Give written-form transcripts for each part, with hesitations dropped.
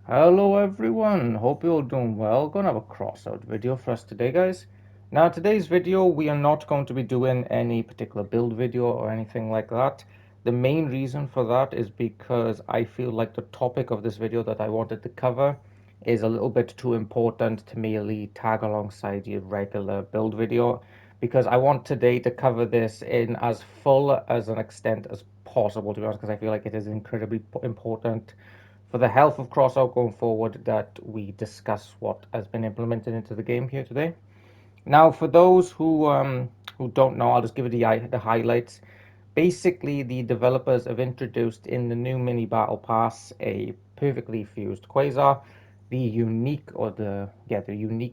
Hello everyone, hope you're all doing well. Gonna have a crossout video for us today, guys. Now today's video we are not going to be doing any particular build video or anything like that. The main reason for that is because I feel like the topic of this video that I wanted to cover is a little bit too important to merely tag alongside your regular build video, because I want today to cover this in as full as an extent as possible, to be honest, because I feel like it is incredibly important for the health of CrossOut going forward that we discuss what has been implemented into the game here today. Now, for those who don't know, I'll just give you the highlights. Basically, the developers have introduced in the new mini battle pass a perfectly fused Quasar. The unique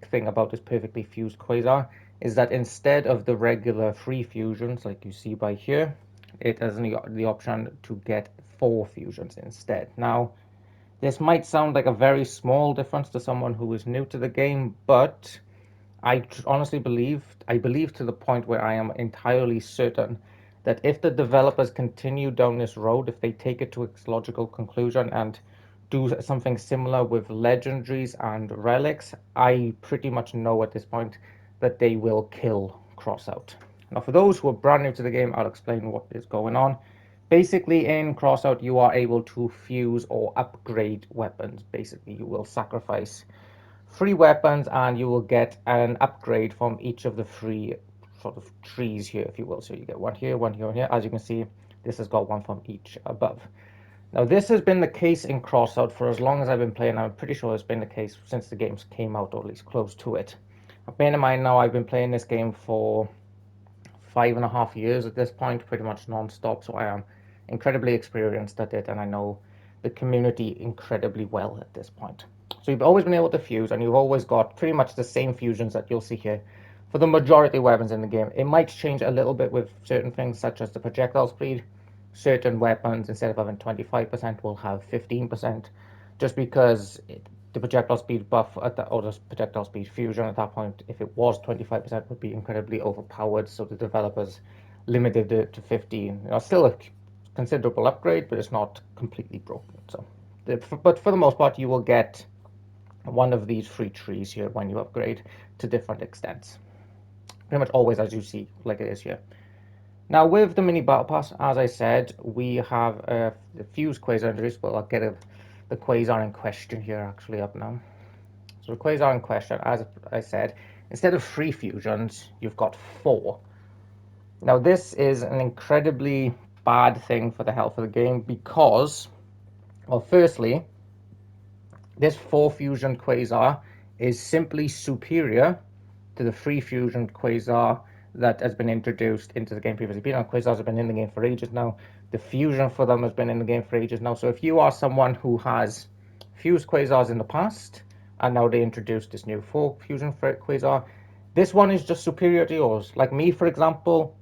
thing about this perfectly fused Quasar is that instead of the regular 3 fusions like you see by here, it has the option to get 4 fusions instead. Now, this might sound like a very small difference to someone who is new to the game, but I believe to the point where I am entirely certain that if the developers continue down this road, if they take it to its logical conclusion and do something similar with legendaries and relics, I pretty much know at this point that they will kill Crossout. Now, for those who are brand new to the game, I'll explain what is going on. Basically, in Crossout, you are able to fuse or upgrade weapons. Basically, you will sacrifice 3 weapons and you will get an upgrade from each of the 3 sort of trees here, if you will. So you get one here, one here, and here. As you can see, this has got one from each above. Now, this has been the case in Crossout for as long as I've been playing. I'm pretty sure it's been the case since the games came out, or at least close to it. Bear in mind now, I've been playing this game for 5.5 years at this point, pretty much non-stop, so I am incredibly experienced at it, and I know the community incredibly well at this point. So you've always been able to fuse, and you've always got pretty much the same fusions that you'll see here for the majority of weapons in the game. It might change a little bit with certain things, such as the projectile speed. Certain weapons, instead of having 25%, will have 15%, just because the projectile speed buff or the projectile speed fusion at that point, if it was 25%, would be incredibly overpowered. So the developers limited it to 15. Still a considerable upgrade, but it's not completely broken. So, but for the most part, you will get one of these 3 trees here when you upgrade to different extents. Pretty much always as you see, like it is here. Now, with the mini battle pass, as I said, we have the fuse Quasar introduced, but I'll get the Quasar in question here actually up now. So the Quasar in question, as I said, instead of 3 fusions, you've got 4. Now, this is an incredibly bad thing for the health of the game because, well, firstly, this 4 fusion Quasar is simply superior to the 3 fusion Quasar that has been introduced into the game previously. Quasars have been in the game for ages now. The fusion for them has been in the game for ages now. So if you are someone who has fused Quasars in the past, and now they introduced this new 4 fusion Quasar, this one is just superior to yours. Like me, for example,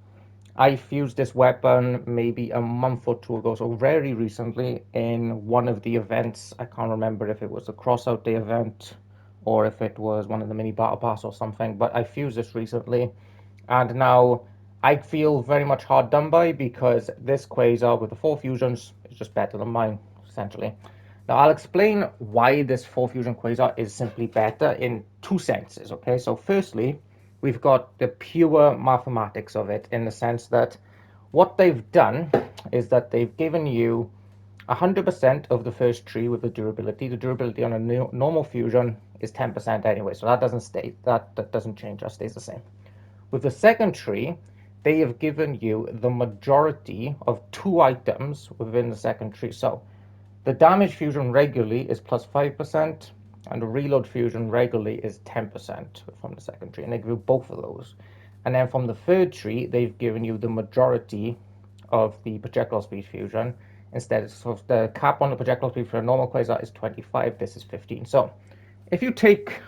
I fused this weapon maybe a month or 2 ago, so very recently in one of the events. I can't remember if it was a CrossOut Day event or if it was one of the mini battle pass or something, but I fused this recently, and now I feel very much hard done by because this Quasar with the 4 fusions is just better than mine, essentially. Now I'll explain why this 4 fusion Quasar is simply better in 2 senses, okay? So firstly, we've got the pure mathematics of it, in the sense that what they've done is that they've given you 100% of the first tree with the durability. The durability on a normal fusion is 10% anyway, so that doesn't change, that stays the same. With the second tree, they have given you the majority of 2 items within the second tree. So the damage fusion regularly is plus 5%, and the reload fusion regularly is 10% from the second tree, and they give you both of those. And then from the third tree, they've given you the majority of the projectile speed fusion. Instead, so the cap on the projectile speed for a normal Quasar is 25, this is 15. So if you take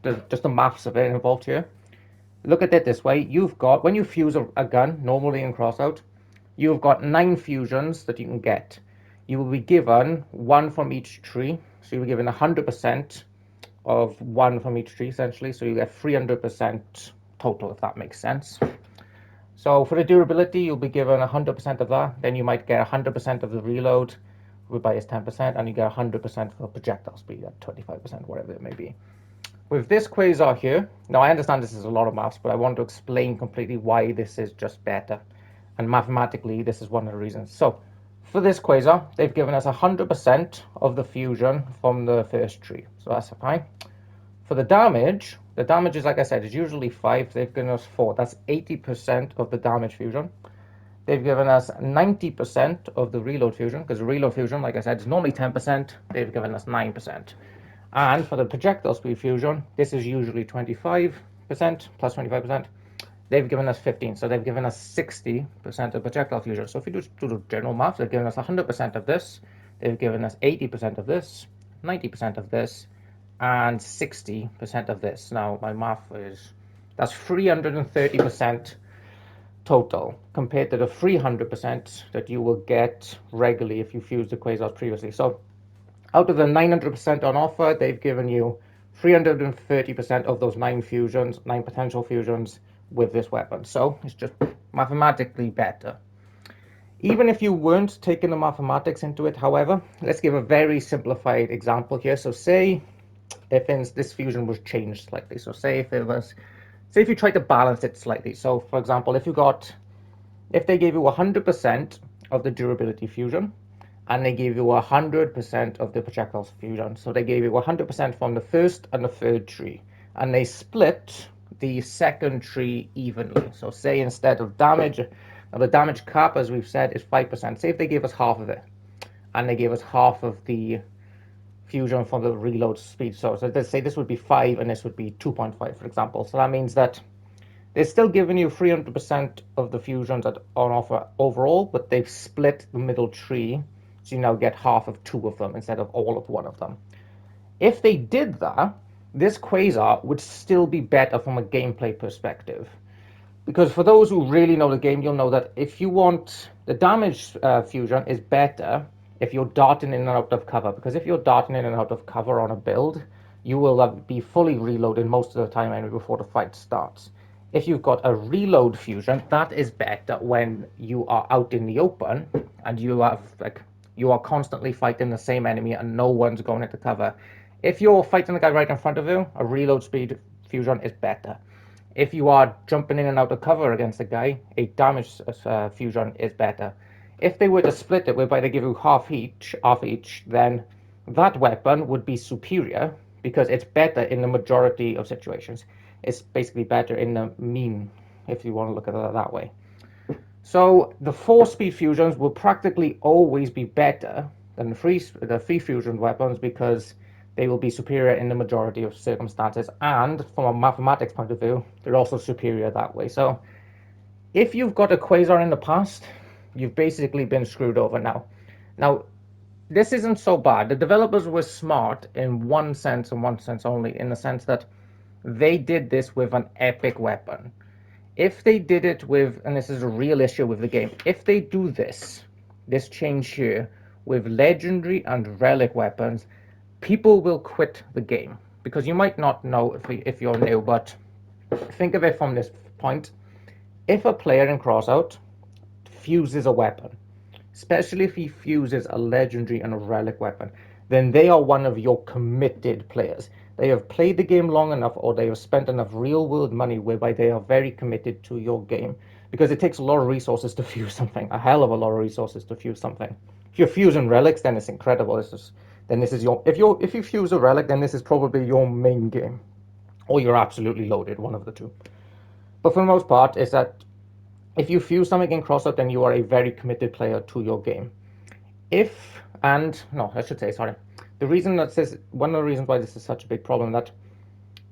just the maths of it involved here, look at it this way. You've got, when you fuse a gun, normally in Crossout, you've got 9 fusions that you can get. You will be given 1 from each tree. So you'll be given 100% of 1 from each tree, essentially. So you get 300% total, if that makes sense. So for the durability, you'll be given 100% of that. Then you might get 100% of the reload, whereby it's 10%, and you get 100% for projectile speed at 25%, whatever it may be. With this quasar here, now I understand this is a lot of maths, but I want to explain completely why this is just better. And mathematically, this is one of the reasons. So, for this quasar, they've given us 100% of the fusion from the first tree. So that's fine. For the damage is, like I said, is usually 5. They've given us 4. That's 80% of the damage fusion. They've given us 90% of the reload fusion, because the reload fusion, like I said, is normally 10%. They've given us 9%. And for the projectile speed fusion, this is usually 25% plus 25%. They've given us 15, so they've given us 60% of projectile fusion. So if you do the general math, they've given us 100% of this, they've given us 80% of this, 90% of this, and 60% of this. Now my math is, that's 330% total compared to the 300% that you will get regularly if you fuse the quasars previously. So out of the 900% on offer, they've given you 330% of those 9 potential fusions with this weapon. So it's just mathematically better. Even if you weren't taking the mathematics into it, however, let's give a very simplified example here. So say if this fusion was changed slightly. So say if you tried to balance it slightly. So for example, if they gave you 100% of the durability fusion, and they gave you 100% of the projectile fusion. So they gave you 100% from the first and the third tree, and they split the second tree evenly. So say instead of damage, now the damage cap, as we've said, is 5%. Say if they gave us half of it, and they gave us half of the fusion from the reload speed. So let's say this would be 5 and this would be 2.5, for example. So that means that they're still giving you 300% of the fusions on offer overall, but they've split the middle tree, so you now get half of 2 of them instead of all of 1 of them. If they did that, this quasar would still be better from a gameplay perspective. Because for those who really know the game, you'll know that if you want the damage fusion is better if you're darting in and out of cover. Because if you're darting in and out of cover on a build, you will be fully reloaded most of the time anyway before the fight starts. If you've got a reload fusion, that is better when you are out in the open and you are constantly fighting the same enemy and no one's going into cover. If you're fighting the guy right in front of you, a reload speed fusion is better. If you are jumping in and out of cover against a guy, a damage fusion is better. If they were to split it whereby they give you half each, then that weapon would be superior because it's better in the majority of situations. It's basically better in the mean, if you want to look at it that way. So the 4-speed fusions will practically always be better than the free fusion weapons because they will be superior in the majority of circumstances, and from a mathematics point of view, they're also superior that way. So if you've got a quasar in the past, you've basically been screwed over now. Now, this isn't so bad. The developers were smart in one sense, and one sense only, in the sense that they did this with an epic weapon. If they did it with, and this is a real issue with the game, if they do this change here, with legendary and relic weapons, people will quit the game. Because you might not know if you're new, but think of it from this point. If a player in CROSSOUT fuses a weapon, especially if he fuses a legendary and a relic weapon, then they are one of your committed players. They have played the game long enough, or they have spent enough real world money whereby they are very committed to your game. Because it takes a lot of resources to fuse something, a hell of a lot of resources to fuse something. If you're fusing relics, then it's incredible. If you fuse a relic, then this is probably your main game, or you're absolutely loaded, one of the two. But for the most part, is that if you fuse something in CROSSOUT, then you are a very committed player to your game. The reason that says, one of the reasons why this is such a big problem, that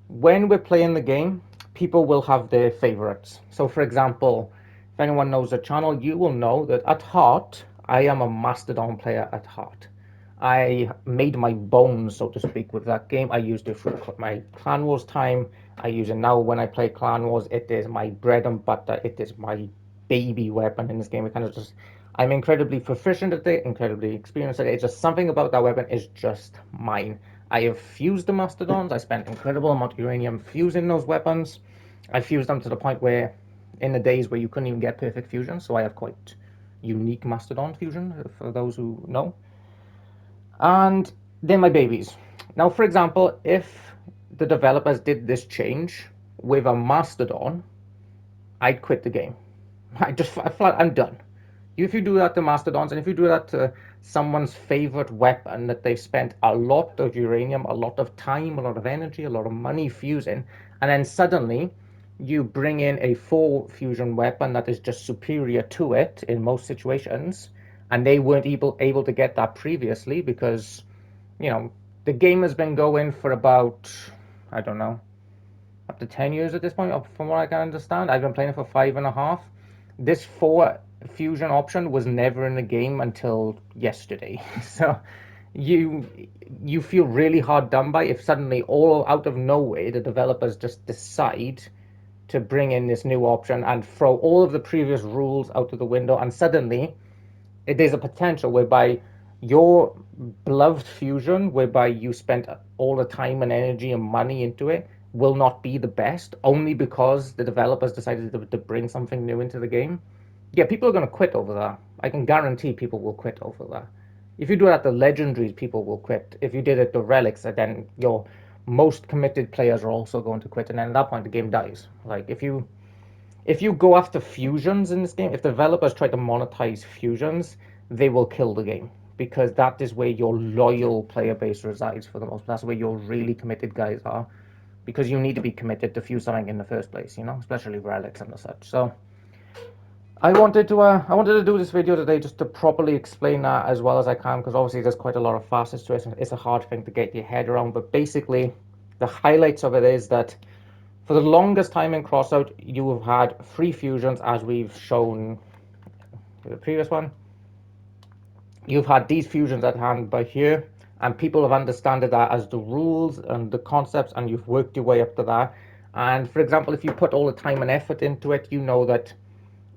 when we're playing the game, people will have their favorites. So for example, if anyone knows the channel, you will know that at heart, I am a Mastodon player at heart. I made my bones, so to speak, with that game. I used it for my Clan Wars time. I use it now when I play Clan Wars. It is my bread and butter. It is my baby weapon in this game. I'm incredibly proficient at it, incredibly experienced at it. It's just something about that weapon is just mine. I have fused the Mastodons. I spent an incredible amount of uranium fusing those weapons. I fused them to the point where, in the days where you couldn't even get perfect fusion, so I have quite unique Mastodon fusion, for those who know. And they're my babies. Now, for example, if the developers did this change with a Mastodon, I'd quit the game. I'm done. If you do that to Mastodons, and if you do that to someone's favorite weapon that they've spent a lot of uranium, a lot of time, a lot of energy, a lot of money fusing, and then suddenly you bring in a full fusion weapon that is just superior to it in most situations, and they weren't able to get that previously because, you know, the game has been going for about, I don't know, up to 10 years at this point, from what I can understand. I've been playing it for 5.5. This 4 fusion option was never in the game until yesterday. So you you feel really hard done by if suddenly, all out of nowhere, the developers just decide to bring in this new option and throw all of the previous rules out of the window, and suddenly there's a potential whereby your beloved fusion, whereby you spent all the time and energy and money into it, will not be the best only because the developers decided to bring something new into the game. Yeah, people are going to quit over that. I can guarantee people will quit over that. If you do it at the legendaries, people will quit. If you did it to relics, then your most committed players are also going to quit, and then at that point the game dies. Like, if you go after fusions in this game, if developers try to monetize fusions, they will kill the game because that is where your loyal player base resides for the most. That's where your really committed guys are, because you need to be committed to fuse something in the first place, especially relics and such. So I wanted to do this video today just to properly explain that as well as I can, because obviously there's quite a lot of facets to it. It's a hard thing to get your head around, but basically the highlights of it is that for the longest time in Crossout, you have had 3 fusions, as we've shown in the previous one. You've had these fusions at hand by here, and people have understood that as the rules and the concepts, and you've worked your way up to that. And for example, if you put all the time and effort into it, you know that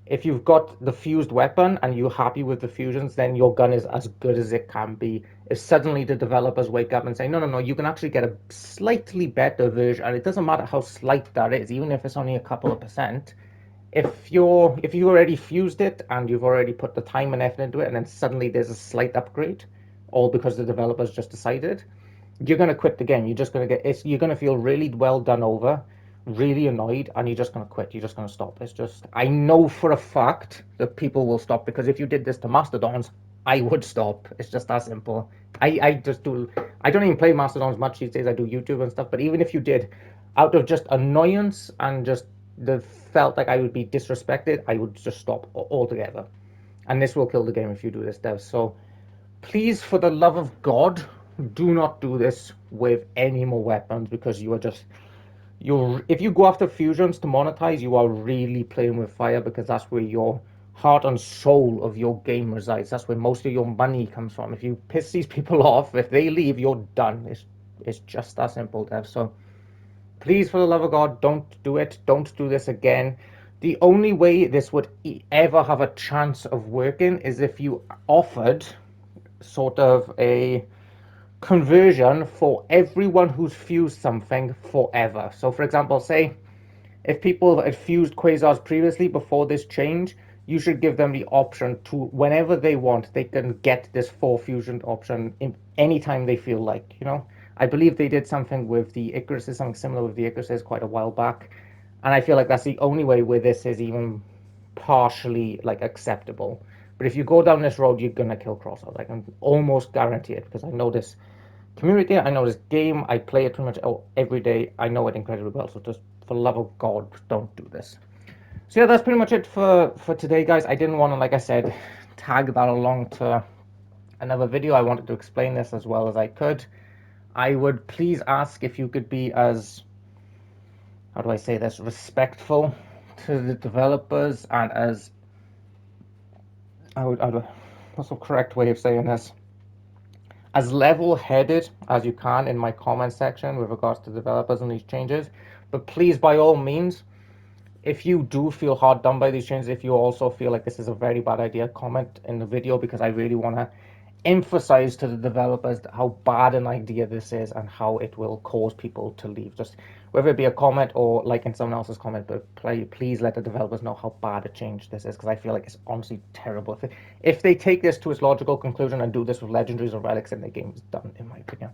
if you've got the fused weapon and you're happy with the fusions, then your gun is as good as it can be. If suddenly the developers wake up and say, no, no, no, you can actually get a slightly better version, and it doesn't matter how slight that is, even if it's only a couple of percent. If you already fused it and you've already put the time and effort into it, and then suddenly there's a slight upgrade, all because the developers just decided, you're going to quit the game. You're going to feel really well done over, really annoyed, and you're just going to quit. You're just going to stop. I know for a fact that people will stop, because if you did this to Mastodons, I would stop. It's just that simple. I don't even play Mastodons much these days. I do YouTube and stuff, but even if you did, out of just annoyance and just the felt like I would be disrespected, I would just stop altogether. And this will kill the game if you do this, Dev. So please, for the love of God, do not do this with any more weapons, because if you go after fusions to monetize, you are really playing with fire, because that's where your heart and soul of your game resides. That's where most of your money comes from. If you piss these people off, if they leave, you're done. It's just that simple, Dev. So please, for the love of God, don't do it. Don't do this again. The only way this would ever have a chance of working is if you offered sort of a conversion for everyone who's fused something forever. So, for example, say if people had fused quasars previously before this change, you should give them the option to, whenever they want, they can get this 4 fusion option in anytime they feel like. I believe they did something with the Icaruses, something similar with the Icaruses quite a while back, and I feel like that's the only way where this is even partially like acceptable. But if you go down this road, you're gonna kill CROSSOUT. I can almost guarantee it, because I know this community, I know this game, I play it pretty much every day. I know it incredibly well. So just for the love of God, don't do this. So yeah, that's pretty much it for today, guys. I didn't want to, like I said, tag that along to another video. I wanted to explain this as well as I could. I would please ask if you could be as, how do I say this, respectful to the developers, and as, what's the correct way of saying this, as level-headed as you can in my comment section with regards to developers and these changes. But please, by all means, if you do feel hard done by these changes, if you also feel like this is a very bad idea, comment in the video, because I really want to emphasize to the developers how bad an idea this is and how it will cause people to leave. Just whether it be a comment or like in someone else's comment, but please let the developers know how bad a change this is, because I feel like it's honestly terrible. If they take this to its logical conclusion and do this with legendaries or relics, then the game is done, in my opinion.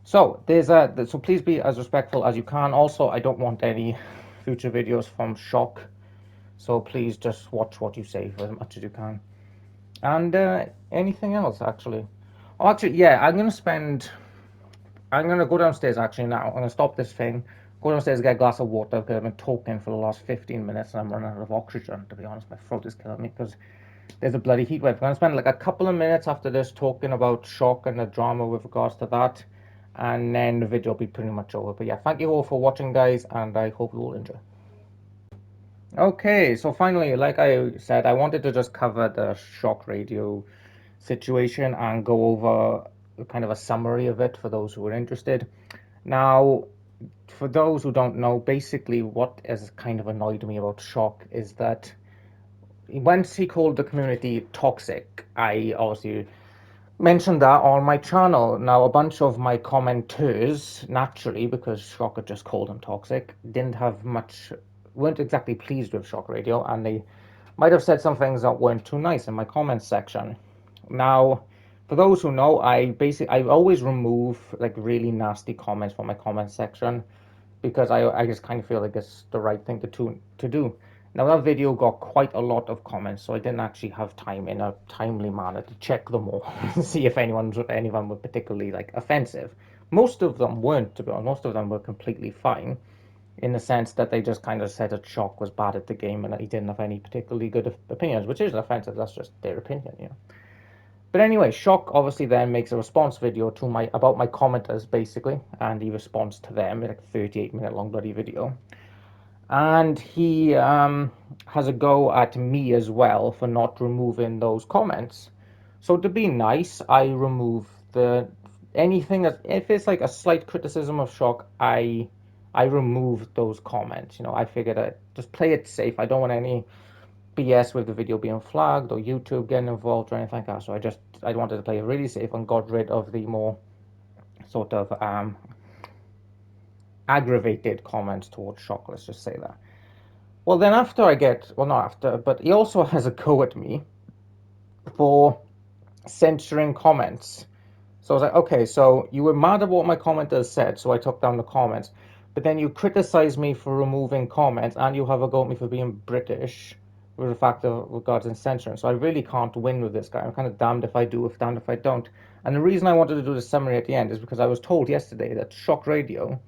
So so please be as respectful as you can. Also, I don't want any future videos from Shock, so please just watch what you say for as much as you can. And anything else, actually? Oh, actually, yeah, I'm gonna go downstairs actually now. I'm gonna stop this thing, go downstairs, get a glass of water, because I've been talking for the last 15 minutes and I'm running out of oxygen, to be honest. My throat is killing me because there's a bloody heat wave. I'm gonna spend like a couple of minutes after this talking about Shock and the drama with regards to that, and then the video will be pretty much over. But yeah, thank you all for watching, guys, and I hope you all enjoy. Okay, so finally, like I said, I wanted to just cover the Shock Radio situation and go over kind of a summary of it for those who are interested. Now, for those who don't know, basically what has kind of annoyed me about Shock is that once he called the community toxic, I obviously mentioned that on my channel. Now, a bunch of my commenters, naturally, because Shock had just called him toxic, weren't exactly pleased with Shock Radio, and they might have said some things that weren't too nice in my comments section. Now, for those who know, I always remove like really nasty comments from my comment section, because I just kind of feel like it's the right thing to do. Now, that video got quite a lot of comments, so I didn't actually have time in a timely manner to check them all to see if any of them were particularly like offensive. Most of them weren't, to be honest. Most of them were completely fine, in the sense that they just kind of said that Shock was bad at the game and that he didn't have any particularly good opinions, which isn't offensive. That's just their opinion, you know. But anyway, Shock obviously then makes a response video to my about my commenters, basically, and he responds to them in like a 38-minute long bloody video. And he has a go at me as well for not removing those comments. So to be nice, I remove the anything that, if it's like a slight criticism of Shock, I remove those comments. You know, I figured I just play it safe. I don't want any BS with the video being flagged or YouTube getting involved or anything like that. So I wanted to play it really safe and got rid of the more sort of aggravated comments towards Shock. Let's just say that. Well, then after not after, but he also has a go at me for censoring comments. So I was like, okay, so you were mad at what my commenters said, so I took down the comments. But then you criticize me for removing comments, and you have a go at me for being British with the fact of regards in censoring. So I really can't win with this guy. I'm kind of damned if I do, if damned if I don't. And the reason I wanted to do the summary at the end is because I was told yesterday that Shock Radio,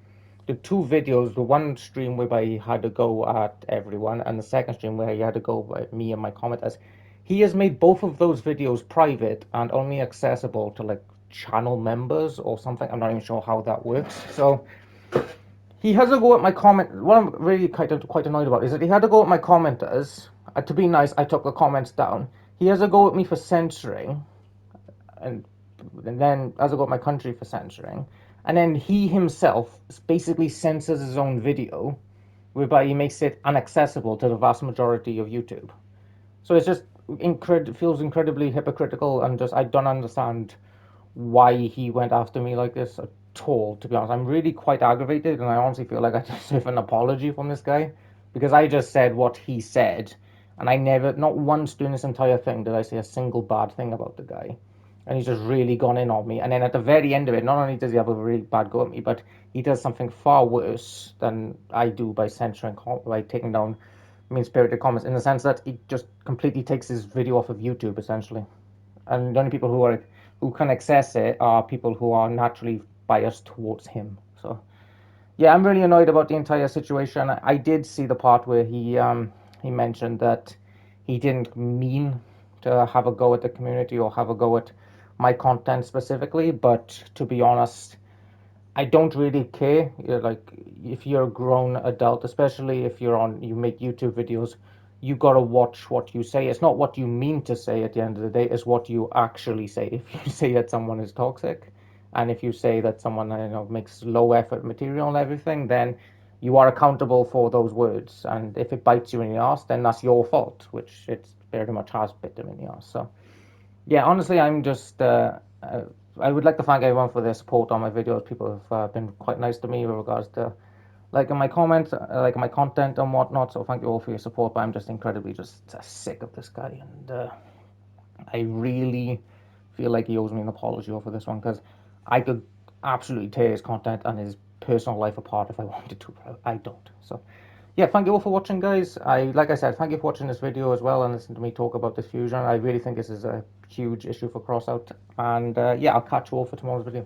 the two videos, the one stream whereby he had to go at everyone, and the second stream where he had to go at me and my commenters, he has made both of those videos private and only accessible to like channel members or something. I'm not even sure how that works. So he has to go at my comment. What I'm really quite annoyed about is that he had to go at my commenters. To be nice, I took the comments down. He has to go at me for censoring, and then has to go at my country for censoring, and then he himself basically censors his own video, whereby he makes it inaccessible to the vast majority of YouTube. So it's just feels incredibly hypocritical, and just I don't understand why he went after me like this at all. To be honest, I'm really quite aggravated, and I honestly feel like I deserve an apology from this guy, because I just said what he said, and I never, not once during this entire thing, did I say a single bad thing about the guy. And he's just really gone in on me. And then at the very end of it, not only does he have a really bad go at me, but he does something far worse than I do by censoring, by taking down mean-spirited comments, in the sense that he just completely takes his video off of YouTube, essentially. And the only people who can access it are people who are naturally biased towards him. So yeah, I'm really annoyed about the entire situation. I did see the part where he mentioned that he didn't mean to have a go at the community or have a go at my content specifically, but to be honest, I don't really care. Like, if you're a grown adult, especially if you make YouTube videos, you gotta watch what you say. It's not what you mean to say at the end of the day, it's what you actually say. If you say that someone is toxic, and if you say that someone, makes low effort material and everything, then you are accountable for those words. And if it bites you in the ass, then that's your fault, which it very much has bit them in the ass. So Yeah, honestly, I would like to thank everyone for their support on my videos. People have been quite nice to me with regards to liking my comments, liking my content and whatnot. So thank you all for your support. But I'm just incredibly just sick of this guy, and I really feel like he owes me an apology over this one because I could absolutely tear his content and his personal life apart if I wanted to, but I don't. So yeah, thank you all for watching, guys. Like I said, thank you for watching this video as well and listening to me talk about this fusion. I really think this is a huge issue for Crossout, and yeah, I'll catch you all for tomorrow's video.